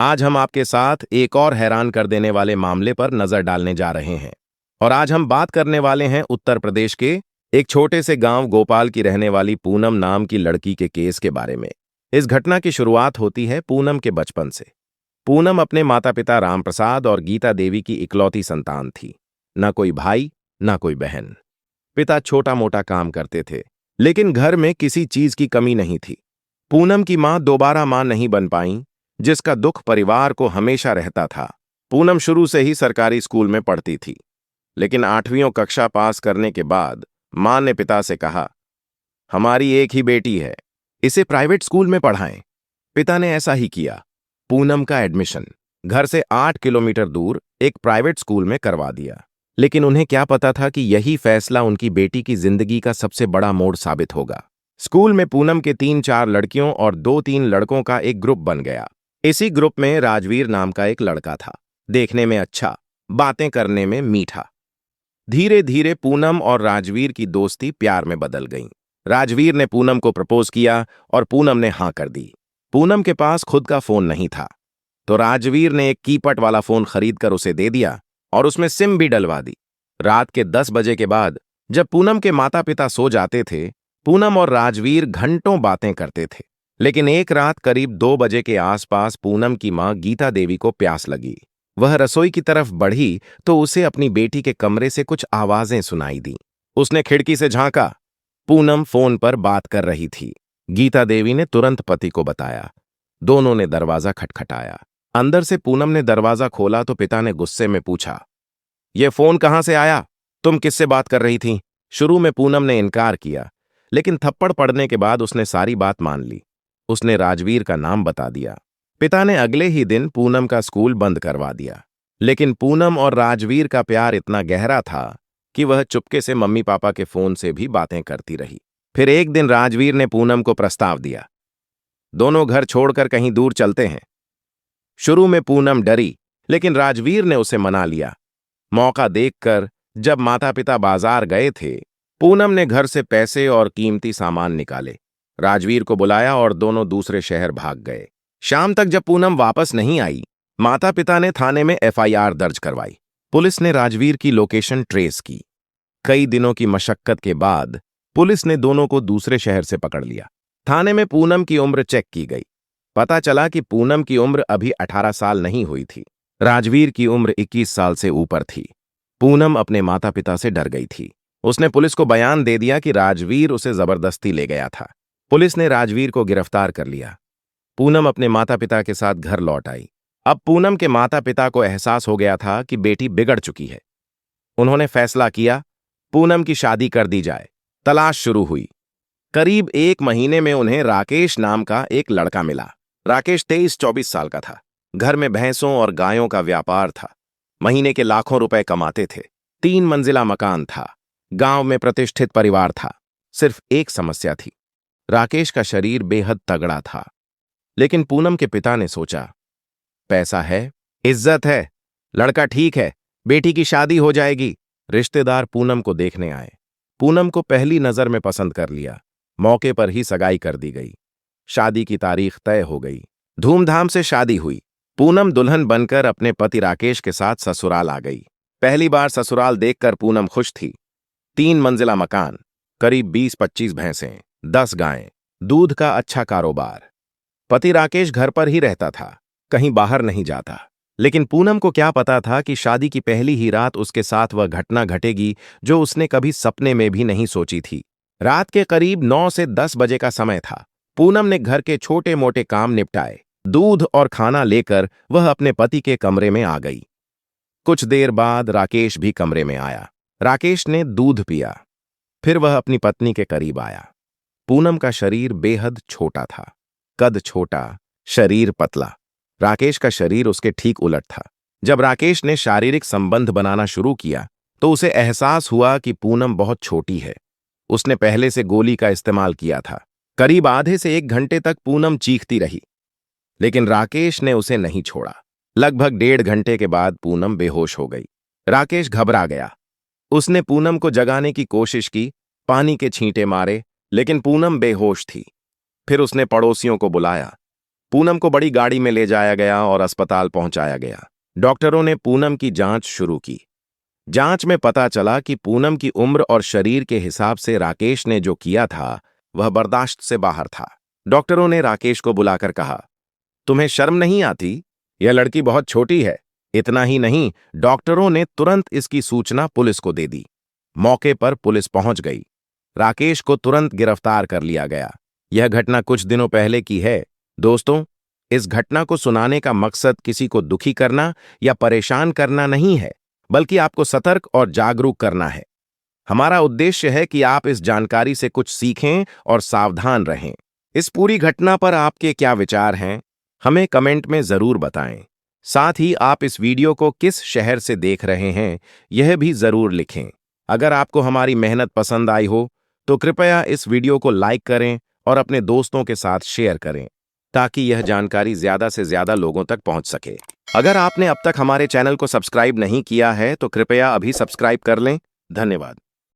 आज हम आपके साथ एक और हैरान कर देने वाले मामले पर नजर डालने जा रहे हैं। और आज हम बात करने वाले हैं उत्तर प्रदेश के एक छोटे से गांव गोपाल की रहने वाली पूनम नाम की लड़की के केस के बारे में। इस घटना की शुरुआत होती है पूनम के बचपन से। पूनम अपने माता पिता रामप्रसाद और गीता देवी की इकलौती संतान थी। न कोई भाई, न कोई बहन। पिता छोटा मोटा काम करते थे, लेकिन घर में किसी चीज की कमी नहीं थी। पूनम की मां दोबारा मां नहीं बन पाई, जिसका दुख परिवार को हमेशा रहता था। पूनम शुरू से ही सरकारी स्कूल में पढ़ती थी, लेकिन 8वीं कक्षा पास करने के बाद मां ने पिता से कहा, हमारी एक ही बेटी है, इसे प्राइवेट स्कूल में पढ़ाएं। पिता ने ऐसा ही किया। पूनम का एडमिशन घर से 8 किलोमीटर दूर एक प्राइवेट स्कूल में करवा दिया। लेकिन उन्हें क्या पता था कि यही फैसला उनकी बेटी की जिंदगी का सबसे बड़ा मोड़ साबित होगा। स्कूल में पूनम के 3-4 लड़कियों और 2-3 लड़कों का एक ग्रुप बन गया। इसी ग्रुप में राजवीर नाम का एक लड़का था, देखने में अच्छा, बातें करने में मीठा। धीरे धीरे पूनम और राजवीर की दोस्ती प्यार में बदल गई। राजवीर ने पूनम को प्रपोज किया और पूनम ने हां कर दी। पूनम के पास खुद का फोन नहीं था, तो राजवीर ने एक कीपैड वाला फोन खरीदकर उसे दे दिया और उसमें सिम भी डलवा दी। रात के 10 बजे के बाद जब पूनम के माता पिता सो जाते थे, पूनम और राजवीर घंटों बातें करते थे। लेकिन एक रात करीब 2 बजे के आसपास पूनम की मां गीता देवी को प्यास लगी। वह रसोई की तरफ बढ़ी तो उसे अपनी बेटी के कमरे से कुछ आवाजें सुनाई दी। उसने खिड़की से झांका। पूनम फोन पर बात कर रही थी। गीता देवी ने तुरंत पति को बताया। दोनों ने दरवाजा खटखटाया। अंदर से पूनम ने दरवाजा खोला तो पिता ने गुस्से में पूछा, ये फोन कहां से आया? तुम किससे बात कर रही थी? शुरू में पूनम ने इनकार किया, लेकिन थप्पड़ पड़ने के बाद उसने सारी बात मान ली। उसने राजवीर का नाम बता दिया। पिता ने अगले ही दिन पूनम का स्कूल बंद करवा दिया। लेकिन पूनम और राजवीर का प्यार इतना गहरा था कि वह चुपके से मम्मी पापा के फोन से भी बातें करती रही। फिर एक दिन राजवीर ने पूनम को प्रस्ताव दिया, दोनों घर छोड़कर कहीं दूर चलते हैं। शुरू में पूनम डरी, लेकिन राजवीर ने उसे मना लिया। मौका देखकर जब माता पिता बाजार गए थे, पूनम ने घर से पैसे और कीमती सामान निकाले, राजवीर को बुलाया और दोनों दूसरे शहर भाग गए। शाम तक जब पूनम वापस नहीं आई, माता पिता ने थाने में एफआईआर दर्ज करवाई। पुलिस ने राजवीर की लोकेशन ट्रेस की। कई दिनों की मशक्कत के बाद पुलिस ने दोनों को दूसरे शहर से पकड़ लिया। थाने में पूनम की उम्र चेक की गई। पता चला कि पूनम की उम्र अभी 18 साल नहीं हुई थी। राजवीर की उम्र 21 साल से ऊपर थी। पूनम अपने माता पिता से डर गई थी। उसने पुलिस को बयान दे दिया कि राजवीर उसे जबरदस्ती ले गया था। पुलिस ने राजवीर को गिरफ्तार कर लिया। पूनम अपने माता पिता के साथ घर लौट आई। अब पूनम के माता पिता को एहसास हो गया था कि बेटी बिगड़ चुकी है। उन्होंने फैसला किया, पूनम की शादी कर दी जाए। तलाश शुरू हुई। करीब 1 महीने में उन्हें राकेश नाम का एक लड़का मिला। राकेश 23-24 साल का था। घर में भैंसों और गायों का व्यापार था। महीने के लाखों रुपए कमाते थे। 3 मंजिला मकान था। गांव में प्रतिष्ठित परिवार था। सिर्फ एक समस्या थी, राकेश का शरीर बेहद तगड़ा था। लेकिन पूनम के पिता ने सोचा, पैसा है, इज्जत है, लड़का ठीक है, बेटी की शादी हो जाएगी। रिश्तेदार पूनम को देखने आए। पूनम को पहली नजर में पसंद कर लिया। मौके पर ही सगाई कर दी गई। शादी की तारीख तय हो गई। धूमधाम से शादी हुई। पूनम दुल्हन बनकर अपने पति राकेश के साथ ससुराल आ गई। पहली बार ससुराल देखकर पूनम खुश थी। 3 मंजिला मकान, करीब 20-25 भैंसें, 10 गायें, दूध का अच्छा कारोबार। पति राकेश घर पर ही रहता था, कहीं बाहर नहीं जाता। लेकिन पूनम को क्या पता था कि शादी की पहली ही रात उसके साथ वह घटना घटेगी जो उसने कभी सपने में भी नहीं सोची थी। रात के करीब 9 से 10 बजे का समय था। पूनम ने घर के छोटे मोटे काम निपटाए। दूध और खाना लेकर वह अपने पति के कमरे में आ गई। कुछ देर बाद राकेश भी कमरे में आया। राकेश ने दूध पिया। फिर वह अपनी पत्नी के करीब आया। पूनम का शरीर बेहद छोटा था। कद छोटा, शरीर पतला। राकेश का शरीर उसके ठीक उलट था। जब राकेश ने शारीरिक संबंध बनाना शुरू किया तो उसे एहसास हुआ कि पूनम बहुत छोटी है। उसने पहले से गोली का इस्तेमाल किया था। करीब आधे से 1 घंटे तक पूनम चीखती रही, लेकिन राकेश ने उसे नहीं छोड़ा। लगभग 1.5 घंटे के बाद पूनम बेहोश हो गई। राकेश घबरा गया। उसने पूनम को जगाने की कोशिश की, पानी के छींटे मारे, लेकिन पूनम बेहोश थी। फिर उसने पड़ोसियों को बुलाया। पूनम को बड़ी गाड़ी में ले जाया गया और अस्पताल पहुंचाया गया। डॉक्टरों ने पूनम की जांच शुरू की। जांच में पता चला कि पूनम की उम्र और शरीर के हिसाब से राकेश ने जो किया था वह बर्दाश्त से बाहर था। डॉक्टरों ने राकेश को बुलाकर कहा, तुम्हें शर्म नहीं आती? यह लड़की बहुत छोटी है। इतना ही नहीं, डॉक्टरों ने तुरंत इसकी सूचना पुलिस को दे दी। मौके पर पुलिस पहुंच गई। राकेश को तुरंत गिरफ्तार कर लिया गया। यह घटना कुछ दिनों पहले की है। दोस्तों, इस घटना को सुनाने का मकसद किसी को दुखी करना या परेशान करना नहीं है, बल्कि आपको सतर्क और जागरूक करना है। हमारा उद्देश्य है कि आप इस जानकारी से कुछ सीखें और सावधान रहें। इस पूरी घटना पर आपके क्या विचार हैं? हमें कमेंट में जरूर बताएं। साथ ही आप इस वीडियो को किस शहर से देख रहे हैं, यह भी जरूर लिखें। अगर आपको हमारी मेहनत पसंद आई हो, तो कृपया इस वीडियो को लाइक करें और अपने दोस्तों के साथ शेयर करें, ताकि यह जानकारी ज्यादा से ज्यादा लोगों तक पहुंच सके। अगर आपने अब तक हमारे चैनल को सब्सक्राइब नहीं किया है, तो कृपया अभी सब्सक्राइब कर लें। धन्यवाद।